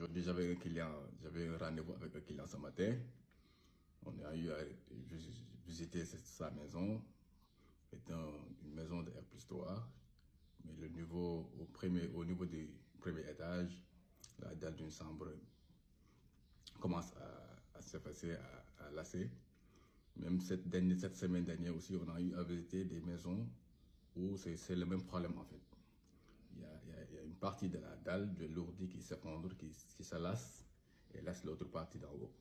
Aujourd'hui, j'avais un rendez-vous avec un client ce matin. On a eu à visiter sa maison. C'est une maison de R+3, mais le niveau, au niveau du premier étage, la dalle d'une chambre commence à s'effacer, à lasser. Même cette semaine dernière aussi, on a eu à visiter des maisons où c'est le même problème en fait. Il y a une partie de la dalle, de l'ourdi qui s'effondre, qui se lasse et laisse l'autre partie d'en haut.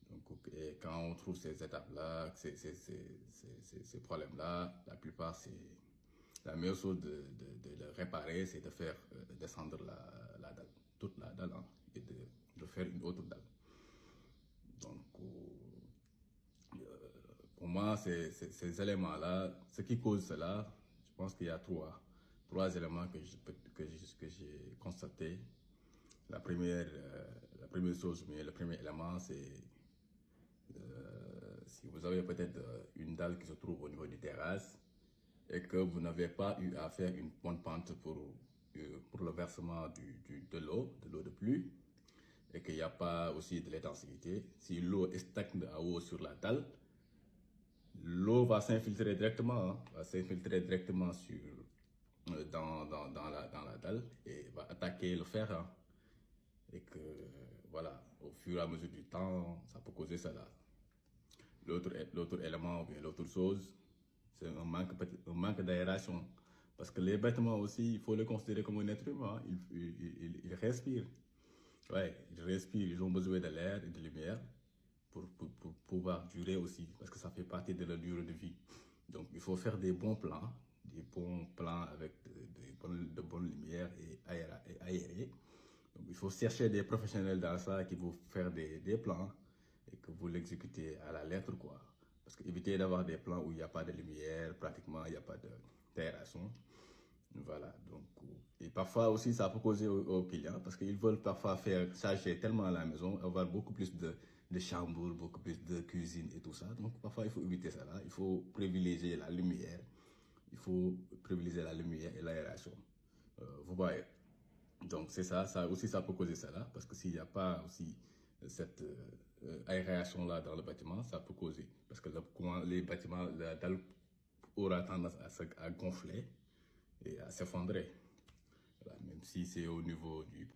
Donc, et quand on trouve ces étapes-là, ces problèmes-là, la plupart, c'est la meilleure chose de le réparer, c'est de faire descendre la dalle, toute la dalle, hein, et de faire une autre dalle. Donc, pour moi, ces éléments-là, ce qui cause cela, je pense qu'il y a trois éléments que j'ai constatés. La première chose, mais le premier élément, c'est si vous avez peut-être une dalle qui se trouve au niveau des terrasses et que vous n'avez pas eu à faire une bonne pente pour le versement de l'eau de pluie, et qu'il n'y a pas aussi de l'étanchéité, si l'eau est stagne à haut sur la dalle, l'eau va s'infiltrer directement, dans la dalle et va attaquer le fer. Hein. Et que, voilà, au fur et à mesure du temps, ça peut causer cela. L'autre élément, ou bien l'autre chose, c'est un manque d'aération. Parce que les bâtiments aussi, il faut les considérer comme un être humain. Ils respirent. Ouais, ils respirent, ils ont besoin de l'air et de lumière pour pouvoir durer aussi, parce que ça fait partie de leur durée de vie. Donc, il faut faire des bons plans avec de bonnes lumières et aérés. Donc, il faut chercher des professionnels dans ça qui vont faire des plans et que vous l'exécutez à la lettre, quoi. Parce que éviter d'avoir des plans où il n'y a pas de lumière, pratiquement il n'y a pas d'aération. Voilà, donc, et parfois aussi ça peut causer aux clients parce qu'ils veulent parfois faire charger tellement la maison, avoir beaucoup plus de chambres, beaucoup plus de cuisine et tout ça. Donc parfois il faut éviter ça là, il faut privilégier la lumière, et l'aération. Vous voyez. Donc c'est ça, ça peut causer ça là, parce que s'il n'y a pas aussi cette aération là dans le bâtiment, ça peut causer, parce que les bâtiments, la dalle aura tendance à gonfler et à s'effondrer, voilà, même si c'est au niveau du